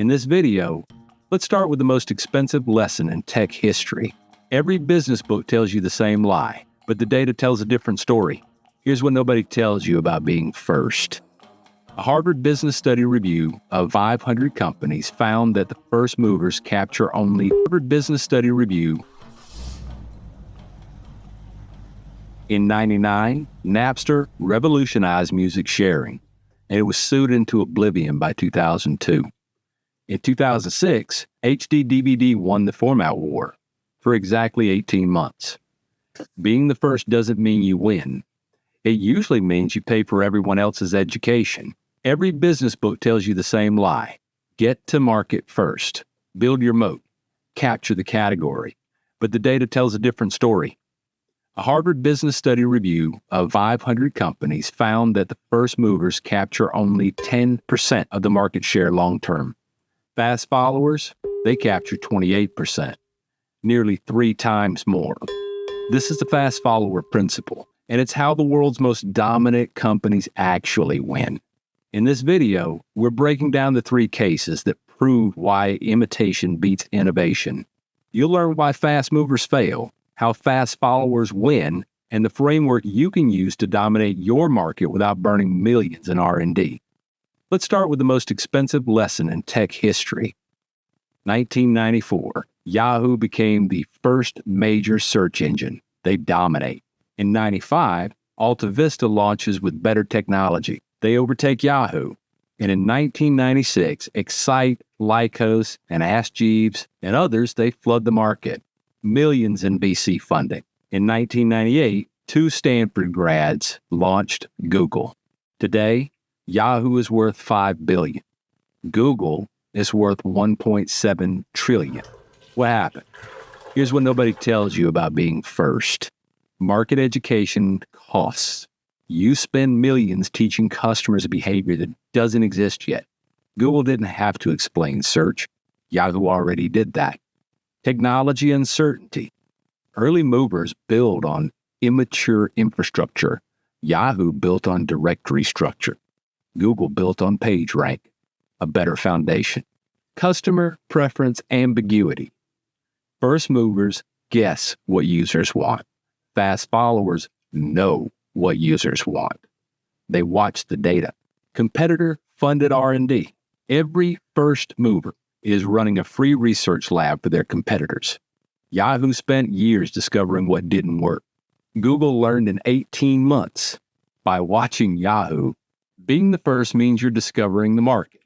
In this video, let's start with the most expensive lesson in tech history. Every business book tells you the same lie, but the data tells a different story. Here's what nobody tells you about being first. A Harvard Business Study review of 500 companies found that the first movers capture only Harvard Business Study review. In '99, Napster revolutionized music sharing, and it was sued into oblivion by 2002. In 2006, HD DVD won the format war for exactly 18 months. Being the first doesn't mean you win. It usually means you pay for everyone else's education. Every business book tells you the same lie. Get to market first. Build your moat. Capture the category. But the data tells a different story. A Harvard Business Study review of 500 companies found that the first movers capture only 10% of the market share long-term. Fast followers, they capture 28%, nearly 3 times more. This is the fast follower principle, and it's how the world's most dominant companies actually win. In this video, we're breaking down the 3 cases that prove why imitation beats innovation. You'll learn why fast movers fail, how fast followers win, and the framework you can use to dominate your market without burning millions in R&D. Let's start with the most expensive lesson in tech history. 1994, Yahoo became the first major search engine. They dominate. In '95, Alta Vista launches with better technology. They overtake Yahoo. And in 1996, Excite, Lycos, and Ask Jeeves, and others, they flood the market. Millions in VC funding. In 1998, 2 Stanford grads launched Google. Today, Yahoo is worth $5 billion. Google is worth $1.7 trillion. What happened? Here's what nobody tells you about being first. Market education costs. You spend millions teaching customers a behavior that doesn't exist yet. Google didn't have to explain search. Yahoo already did that. Technology uncertainty. Early movers build on immature infrastructure. Yahoo built on directory structure. Google built on PageRank, a better foundation. Customer preference ambiguity. First movers guess what users want. Fast followers know what users want. They watch the data. Competitor-funded R&D. Every first mover is running a free research lab for their competitors. Yahoo spent years discovering what didn't work. Google learned in 18 months by watching Yahoo. Being the first means you're discovering the market.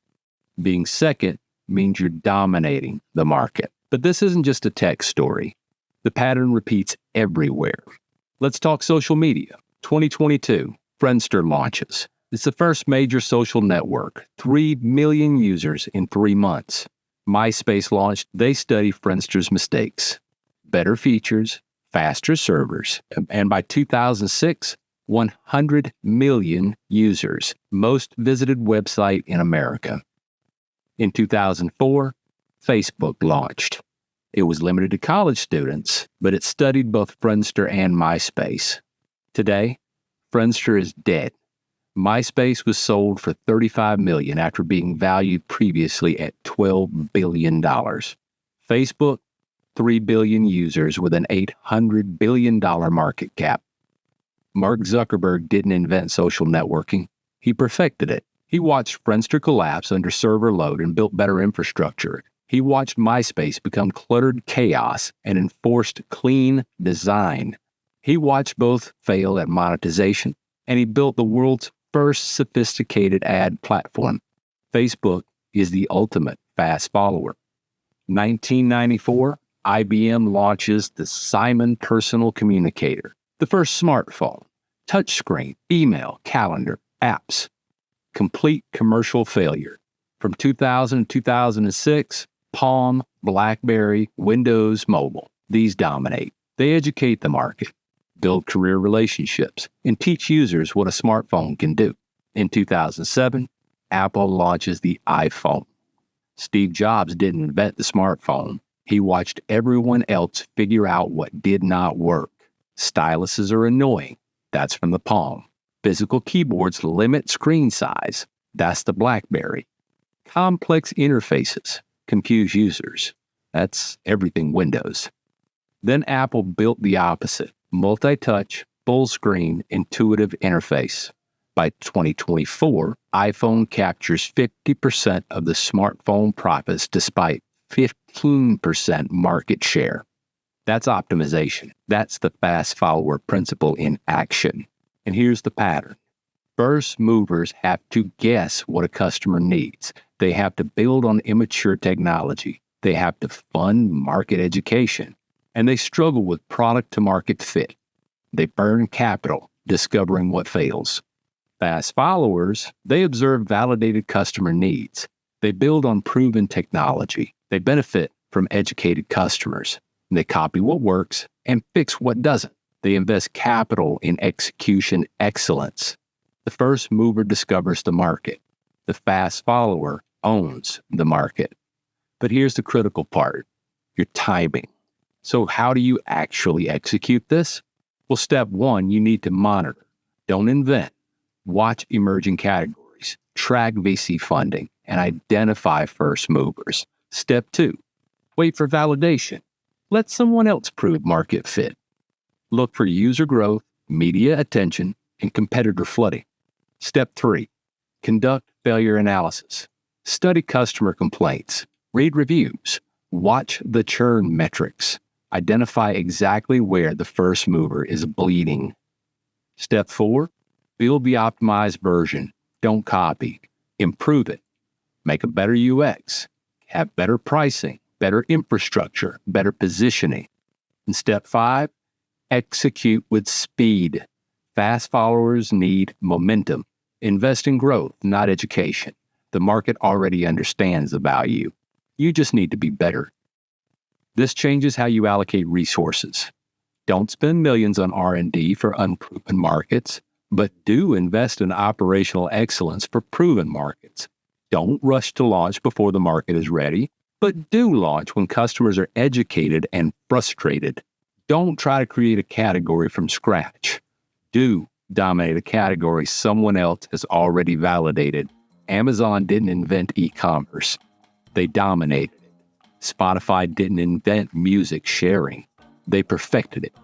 Being second means you're dominating the market. But this isn't just a tech story. The pattern repeats everywhere. Let's talk social media. 2022, Friendster launches. It's the first major social network, 3 million users in 3 months. MySpace launched. They study Friendster's mistakes. Better features, faster servers, and by 2006, 100 million users, most visited website in America. In 2004, Facebook launched. It was limited to college students, but it studied both Friendster and MySpace. Today, Friendster is dead. MySpace was sold for $35 million after being valued previously at $12 billion. Facebook, 3 billion users with an $800 billion market cap. Mark Zuckerberg didn't invent social networking. He perfected it. He watched Friendster collapse under server load and built better infrastructure. He watched MySpace become cluttered chaos and enforced clean design. He watched both fail at monetization, and he built the world's first sophisticated ad platform. Facebook is the ultimate fast follower. 1994, IBM launches the Simon Personal Communicator, the first smartphone, touchscreen, email, calendar, apps. Complete commercial failure. From 2000 to 2006, Palm, BlackBerry, Windows Mobile. These dominate. They educate the market, build career relationships, and teach users what a smartphone can do. In 2007, Apple launches the iPhone. Steve Jobs didn't invent the smartphone. He watched everyone else figure out what did not work. Styluses are annoying. That's from the Palm. Physical keyboards limit screen size. That's the BlackBerry. Complex interfaces confuse users. That's everything Windows. Then Apple built the opposite: multi-touch, full-screen, intuitive interface. By 2024, iPhone captures 50% of the smartphone profits despite 15% market share. That's optimization. That's the fast follower principle in action. And here's the pattern. First movers have to guess what a customer needs. They have to build on immature technology. They have to fund market education. And they struggle with product-to-market fit. They burn capital discovering what fails. Fast followers, they observe validated customer needs. They build on proven technology. They benefit from educated customers. They copy what works and fix what doesn't. They invest capital in execution excellence. The first mover discovers the market. The fast follower owns the market. But here's the critical part: your timing. So how do you actually execute this? Well, step one, you need to monitor. Don't invent. Watch emerging categories. Track VC funding and identify first movers. Step two, wait for validation. Let someone else prove market fit. Look for user growth, media attention, and competitor flooding. Step three, conduct failure analysis. Study customer complaints. Read reviews. Watch the churn metrics. Identify exactly where the first mover is bleeding. Step four, build the optimized version. Don't copy. Improve it. Make a better UX. Have better pricing, better infrastructure, better positioning. And step five, execute with speed. Fast followers need momentum. Invest in growth, not education. The market already understands the value. You just need to be better. This changes how you allocate resources. Don't spend millions on R&D for unproven markets, but do invest in operational excellence for proven markets. Don't rush to launch before the market is ready, but do launch when customers are educated and frustrated. Don't try to create a category from scratch. Do dominate a category someone else has already validated. Amazon didn't invent e-commerce. They dominated it. Spotify didn't invent music sharing. They perfected it.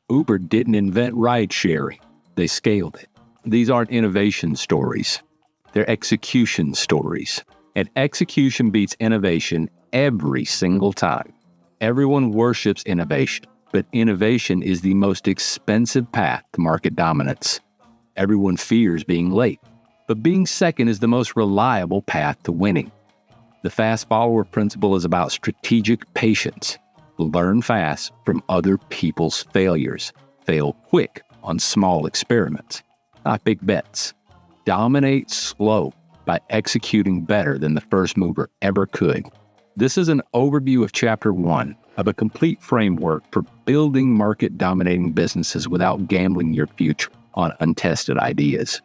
Uber didn't invent ride sharing. They scaled it. These aren't innovation stories. They're execution stories. And execution beats innovation every single time. Everyone worships innovation, but innovation is the most expensive path to market dominance. Everyone fears being late, but being second is the most reliable path to winning. The fast follower principle is about strategic patience. Learn fast from other people's failures. Fail quick on small experiments, not big bets. Dominate slow by executing better than the first mover ever could. This is an overview of Chapter 1 of a complete framework for building market-dominating businesses without gambling your future on untested ideas.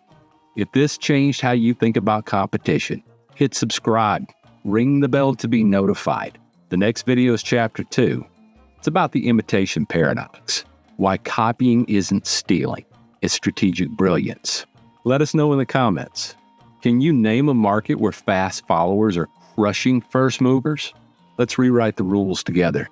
If this changed how you think about competition, hit subscribe. Ring the bell to be notified. The next video is Chapter 2. It's about the imitation paradox. Why copying isn't stealing, it's strategic brilliance. Let us know in the comments. Can you name a market where fast followers are crushing first movers? Let's rewrite the rules together.